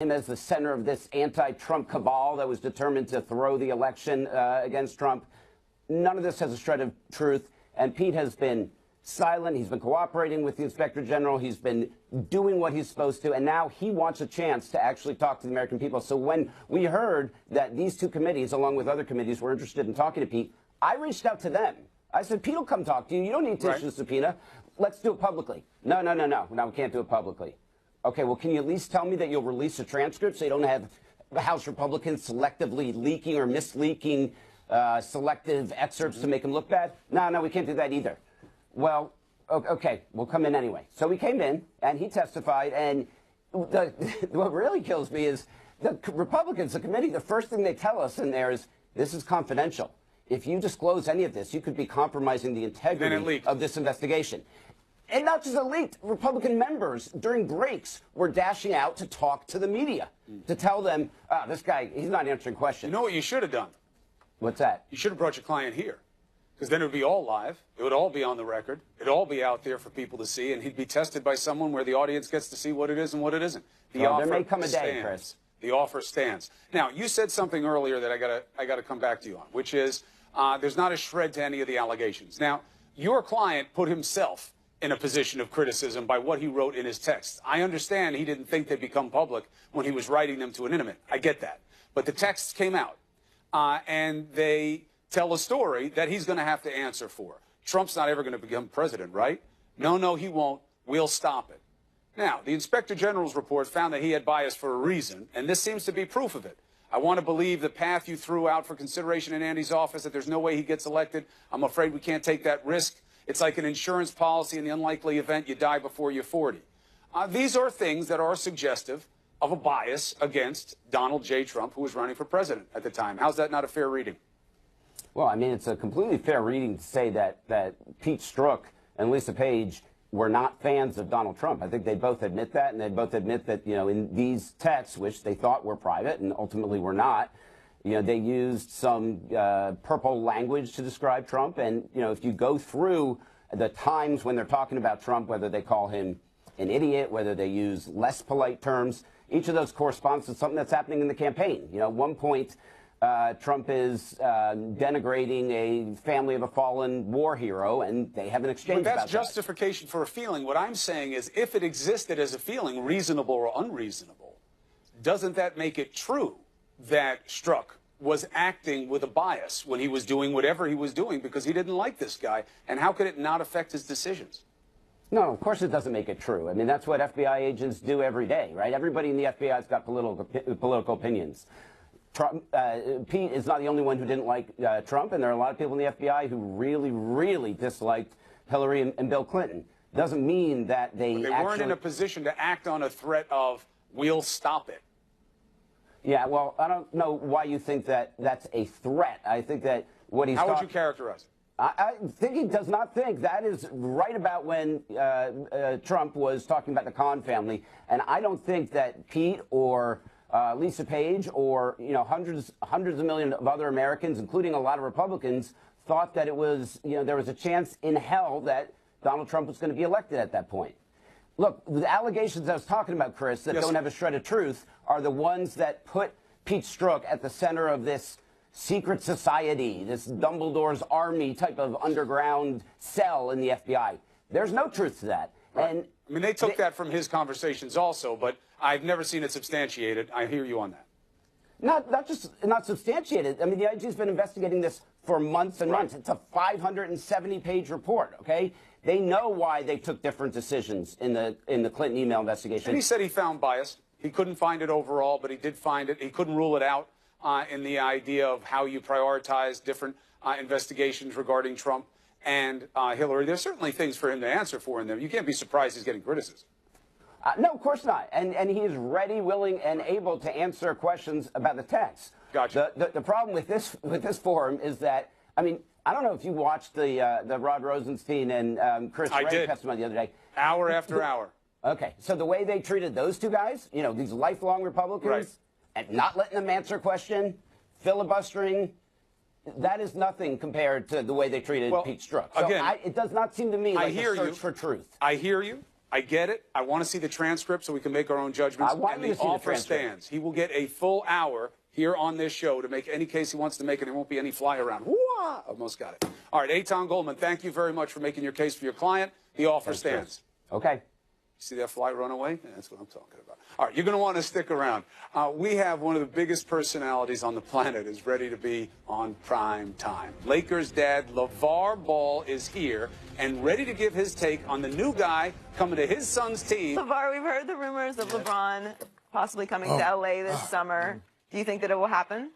him as the center of this anti-Trump cabal that was determined to throw the election against Trump. None of this has a shred of truth, and Pete has been silent. He's been cooperating with the Inspector General. He's been doing what he's supposed to, and now he wants a chance to actually talk to the American people. So when we heard that these two committees, along with other committees, were interested in talking to Pete, I reached out to them. I said, Pete will come talk to you. You don't need to issue a subpoena. Let's do it publicly. No, we can't do it publicly. Okay, well, can you at least tell me that you'll release a transcript so you don't have House Republicans selectively leaking or misleaking selective excerpts to make them look bad? No, we can't do that either. Well, okay, we'll come in anyway. So we came in, and he testified, and what really kills me is the Republicans, the committee, the first thing they tell us in there is, this is confidential. If you disclose any of this, you could be compromising the integrity of this investigation. And not just elite, Republican members during breaks were dashing out to talk to the media, to tell them, this guy, he's not answering questions. You know what you should have done? What's that? You should have brought your client here, because then it would be all live. It would all be on the record. It would all be out there for people to see, and he'd be tested by someone where the audience gets to see what it is and what it isn't. There may come a day, Chris. The offer stands. Now, you said something earlier that I gotta come back to you on, which is there's not a shred to any of the allegations. Now, your client put himself in a position of criticism by what he wrote in his texts. I understand he didn't think they'd become public when he was writing them to an intimate. I get that. But the texts came out, and they tell a story that he's going to have to answer for. Trump's not ever going to become president, right? No, he won't. We'll stop it. Now, the Inspector General's report found that he had bias for a reason, and this seems to be proof of it. I want to believe the path you threw out for consideration in Andy's office, that there's no way he gets elected. I'm afraid we can't take that risk. It's like an insurance policy in the unlikely event you die before you're 40. These are things that are suggestive of a bias against Donald J. Trump, who was running for president at the time. How's that not a fair reading? Well, I mean, it's a completely fair reading to say that Pete Strzok and Lisa Page were not fans of Donald Trump. I think they both admit that, and they both admit that, you know, in these texts, which they thought were private and ultimately were not, you know, they used some purple language to describe Trump. And, you know, if you go through the times when they're talking about Trump, whether they call him an idiot, whether they use less polite terms, each of those corresponds to something that's happening in the campaign. You know, at one point, Trump is denigrating a family of a fallen war hero, and they have an exchange about that. But that's justification for a feeling. What I'm saying is, if it existed as a feeling, reasonable or unreasonable, doesn't that make it true that Strzok was acting with a bias when he was doing whatever he was doing because he didn't like this guy? And how could it not affect his decisions? No, of course it doesn't make it true. I mean, that's what FBI agents do every day, right? Everybody in the FBI has got political opinions. Trump, Pete is not the only one who didn't like Trump, and there are a lot of people in the FBI who really disliked Hillary and Bill Clinton. Doesn't mean that they weren't in a position to act on a threat of, we'll stop it. Yeah, well, I don't know why you think that that's a threat. I think that what he's... How would you characterize it? I think he does not think. That is right about when Trump was talking about the Khan family. And I don't think that Pete or Lisa Page or, you know, hundreds of millions of other Americans, including a lot of Republicans, thought that it was, you know, there was a chance in hell that Donald Trump was going to be elected at that point. Look, the allegations I was talking about, Chris, that don't have a shred of truth are the ones that put Pete Strzok at the center of this secret society, this Dumbledore's army type of underground cell in the FBI. There's no truth to that. Right. And I mean, they took that from his conversations also, but I've never seen it substantiated. I hear you on that. Not substantiated. I mean, the IG's been investigating this for months and months. It's a 570-page report, okay? They know why they took different decisions in the Clinton email investigation. And he said he found bias. He couldn't find it overall, but he did find it. He couldn't rule it out in the idea of how you prioritize different investigations regarding Trump and Hillary. There's certainly things for him to answer for in there. You can't be surprised he's getting criticism. No, of course not. And he is ready, willing, and able to answer questions about the text. Gotcha. The problem with this forum is that, I mean, I don't know if you watched the Rod Rosenstein and Chris Wray testimony the other day. Hour after hour. Okay, so the way they treated those two guys, you know, these lifelong Republicans, and not letting them answer a question, filibustering, that is nothing compared to the way they treated Pete Strzok. So again, it does not seem to me like a search for truth. I hear you. I get it. I want to see the transcript so we can make our own judgments. I want and you to the see the offer transcript. stands. He will get a full hour here on this show to make any case he wants to make, and there won't be any fly around. Whoa! Almost got it. All right, Eitan Goldman, thank you very much for making your case for your client. The offer stands. Okay. See that fly run away? Yeah, that's what I'm talking about. All right, you're going to want to stick around. We have one of the biggest personalities on the planet is ready to be on prime time. Lakers dad LeVar Ball is here and ready to give his take on the new guy coming to his son's team. LeVar, we've heard the rumors of LeBron possibly coming to L.A. this summer. Do you think that it will happen?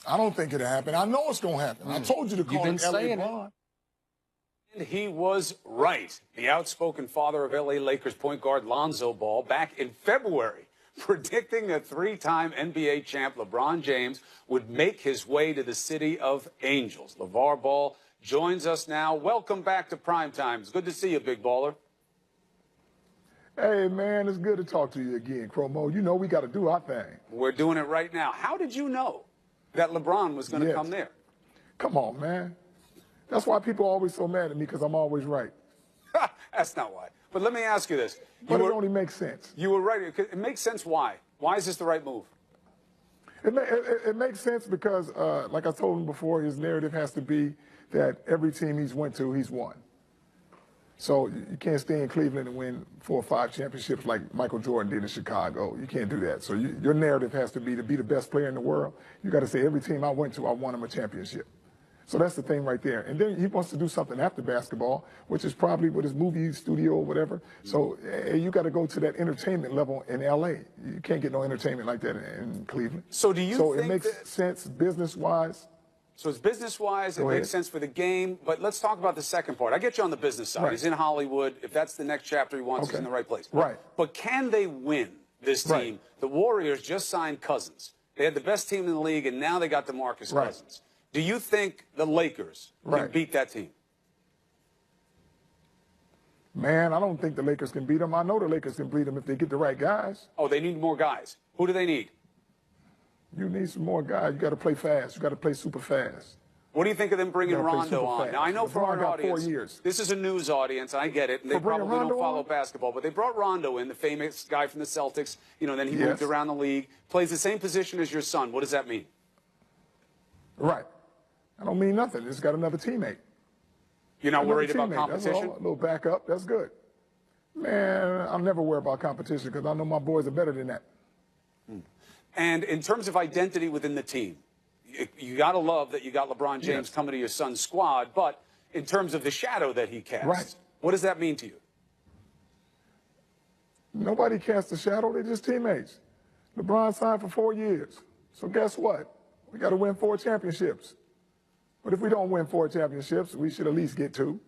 I don't think it'll happen. I know it's going to happen. I told you to call it L.A. Bron. And he was right. The outspoken father of L.A. Lakers point guard Lonzo Ball back in February, predicting that three-time NBA champ LeBron James would make his way to the city of angels. LeVar Ball joins us now. Welcome back to Prime Time. It's good to see you, big baller. Hey, man, it's good to talk to you again, Chromo. You know we got to do our thing. We're doing it right now. How did you know that LeBron was going to come there? Come on, man. That's why people are always so mad at me, because I'm always right. That's not why. But let me ask you this. But it only makes sense. You were right. It makes sense. Why? Why is this the right move? It makes sense because, like I told him before, his narrative has to be that every team he's went to, he's won. So you can't stay in Cleveland and win 4 or 5 championships like Michael Jordan did in Chicago. You can't do that. So your narrative has to be the best player in the world. You got to say, every team I went to, I won them a championship. So that's the thing right there. And then he wants to do something after basketball, which is probably with his movie studio or whatever. So you got to go to that entertainment level in L.A. You can't get no entertainment like that in Cleveland. So do you think it makes sense business-wise. So it's business-wise, it makes sense for the game. But let's talk about the second part. I get you on the business side. Right. He's in Hollywood. If that's the next chapter he wants, he's in the right place. Right. But can they win this team? Right. The Warriors just signed Cousins. They had the best team in the league, and now they got DeMarcus Cousins. Do you think the Lakers can beat that team? Man, I don't think the Lakers can beat them. I know the Lakers can beat them if they get the right guys. Oh, they need more guys. Who do they need? You need some more guys. You got to play fast. You got to play super fast. What do you think of them bringing Rondo on? Now, I know for our audience, 4 years. this is a news audience, I get it, and they probably don't follow basketball, but they brought Rondo in, the famous guy from the Celtics. You know, then he moved around the league, plays the same position as your son. What does that mean? Right. I don't mean nothing. Just got another teammate. You're not worried about competition? That's all. A little backup. That's good. Man, I'm never worried about competition because I know my boys are better than that. And in terms of identity within the team, you got to love that you got LeBron James coming to your son's squad, but in terms of the shadow that he casts, what does that mean to you? Nobody casts a shadow. They're just teammates. LeBron signed for 4 years. So guess what? We got to win 4 championships. But if we don't win 4 championships, we should at least get 2.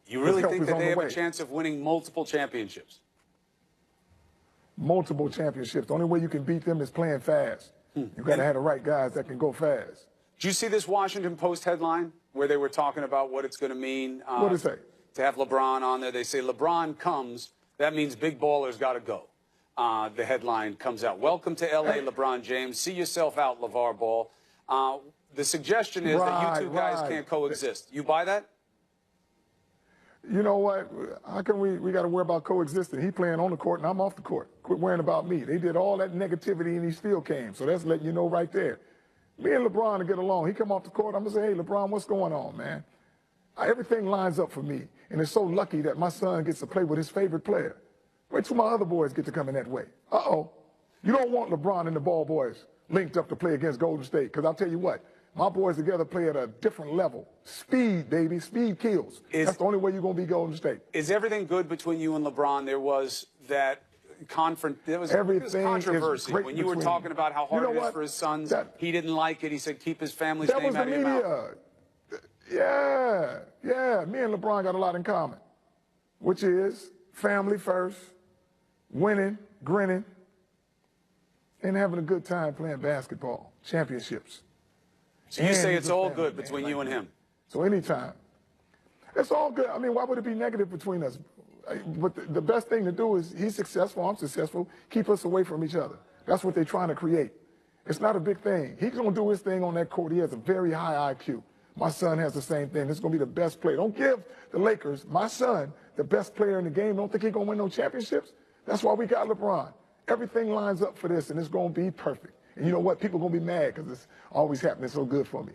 You really think that they have a chance of winning multiple championships? Multiple championships. The only way you can beat them is playing fast. You got to have the right guys that can go fast. Did you see this Washington Post headline where they were talking about what it's going to mean? What did it say? To have LeBron on there. They say LeBron comes. That means big ballers got to go. The headline comes out. Welcome to L.A., LeBron James. See yourself out, LeVar Ball. The suggestion is that you two guys can't coexist. You buy that? You know what? How can we got to worry about coexisting? He playing on the court and I'm off the court. Quit worrying about me. They did all that negativity and he still came. So that's letting you know right there. Me and LeBron to get along. He come off the court. I'm going to say, hey, LeBron, what's going on, man? Everything lines up for me. And it's so lucky that my son gets to play with his favorite player. Wait till my other boys get to come in that way. Uh-oh. You don't want LeBron and the ball boys linked up to play against Golden State. Because I'll tell you what. My boys together play at a different level. Speed, baby. Speed kills. That's the only way you're going to be Golden State. Is everything good between you and LeBron? There was that there was controversy when you were talking about how hard it is for his sons. He didn't like it. He said keep his family's name out of your mouth. Yeah. Me and LeBron got a lot in common, which is family first, winning, grinning, and having a good time playing basketball, championships. So you say it's all good between you and him? So anytime. It's all good. I mean, why would it be negative between us? But the best thing to do is he's successful, I'm successful, keep us away from each other. That's what they're trying to create. It's not a big thing. He's going to do his thing on that court. He has a very high IQ. My son has the same thing. This is going to be the best player. Don't give the Lakers, my son, the best player in the game. Don't think he's going to win no championships? That's why we got LeBron. Everything lines up for this, and it's going to be perfect. And you know what? People are going to be mad because it's always happening so good for me.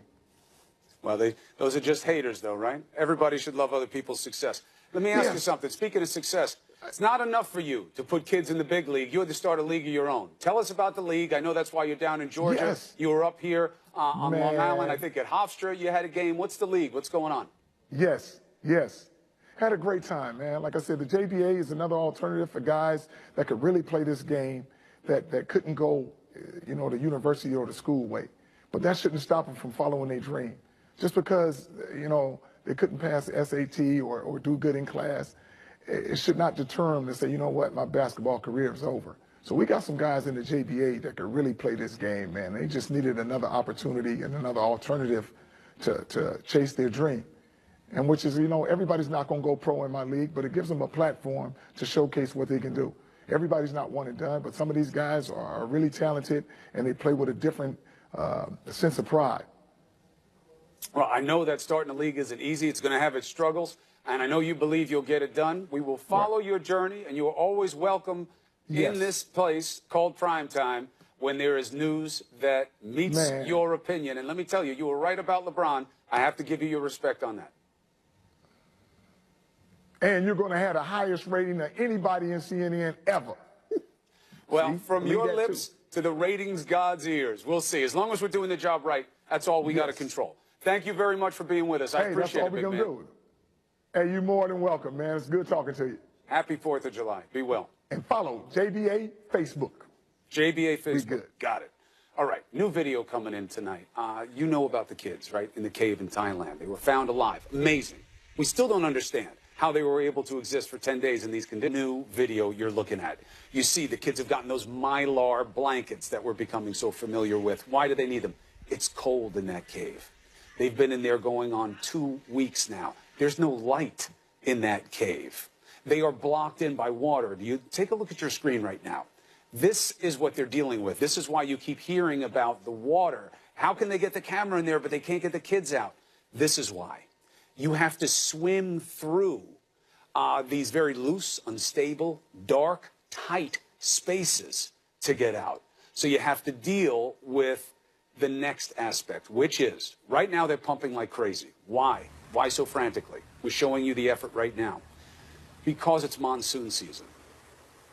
Well, those are just haters, though, right? Everybody should love other people's success. Let me ask you something. Speaking of success, it's not enough for you to put kids in the big league. You had to start a league of your own. Tell us about the league. I know that's why you're down in Georgia. Yes. You were up here on Man. Long Island. I think at Hofstra you had a game. What's the league? What's going on? Yes. Had a great time, man. Like I said, the JBA is another alternative for guys that could really play this game that couldn't go, the university or the school way. But that shouldn't stop them from following their dream. Just because, they couldn't pass the SAT or do good in class, it should not deter them to say, you know what, my basketball career is over. So we got some guys in the JBA that could really play this game, man. They just needed another opportunity and another alternative to chase their dream. And which is, everybody's not going to go pro in my league, but it gives them a platform to showcase what they can do. Everybody's not one and done, but some of these guys are really talented, and they play with a different sense of pride. Well, I know that starting a league isn't easy. It's going to have its struggles, and I know you believe you'll get it done. We will follow your journey, and you are always welcome in this place called Primetime when there is news that meets your opinion. And let me tell you, you were right about LeBron. I have to give you your respect on that. And you're going to have the highest rating than anybody in CNN ever. Well, from your lips to the ratings god's ears, we'll see. As long as we're doing the job right, that's all we got to control. Thank you very much for being with us. I appreciate it, big man. That's all we're going to do. Hey, you're more than welcome, man. It's good talking to you. Happy 4th of July. Be well. And follow JBA Facebook. JBA Facebook. Good. Got it. All right. New video coming in tonight. You know about the kids, right, in the cave in Thailand. They were found alive. Amazing. We still don't understand how they were able to exist for 10 days in these conditions. New video you're looking at. You see the kids have gotten those Mylar blankets that we're becoming so familiar with. Why do they need them? It's cold in that cave. They've been in there going on 2 weeks now. There's no light in that cave. They are blocked in by water. You take a look at your screen right now. This is what they're dealing with. This is why you keep hearing about the water. How can they get the camera in there, but they can't get the kids out? This is why. You have to swim through these very loose, unstable, dark, tight spaces to get out. So you have to deal with the next aspect, which is, right now they're pumping like crazy. Why? Why so frantically? We're showing you the effort right now. Because it's monsoon season.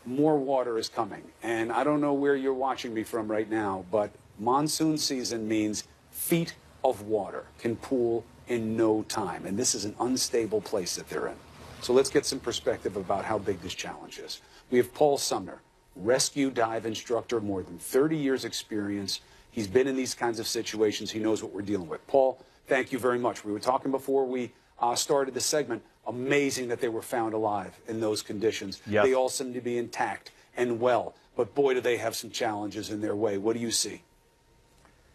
More water is coming. And I don't know where you're watching me from right now, but monsoon season means feet of water can pool in no time. And this is an unstable place that they're in. So let's get some perspective about how big this challenge is. We have Paul Sumner, rescue dive instructor, more than 30 years experience. He's been in these kinds of situations. He knows what we're dealing with. Paul, thank you very much. We were talking before we started the segment. Amazing that they were found alive in those conditions. Yes. They all seem to be intact and well. But boy, do they have some challenges in their way. What do you see?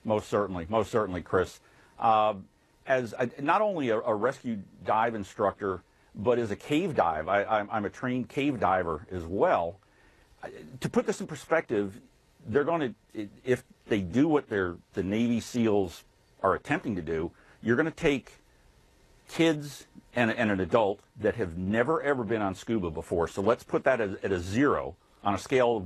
Most certainly, Chris. As not only a rescue dive instructor, but as a cave dive, I'm a trained cave diver as well. To put this in perspective, they're going to, if they do what the Navy SEALs are attempting to do, you're going to take kids and an adult that have never ever been on scuba before. So let's put that at a 0 on a scale of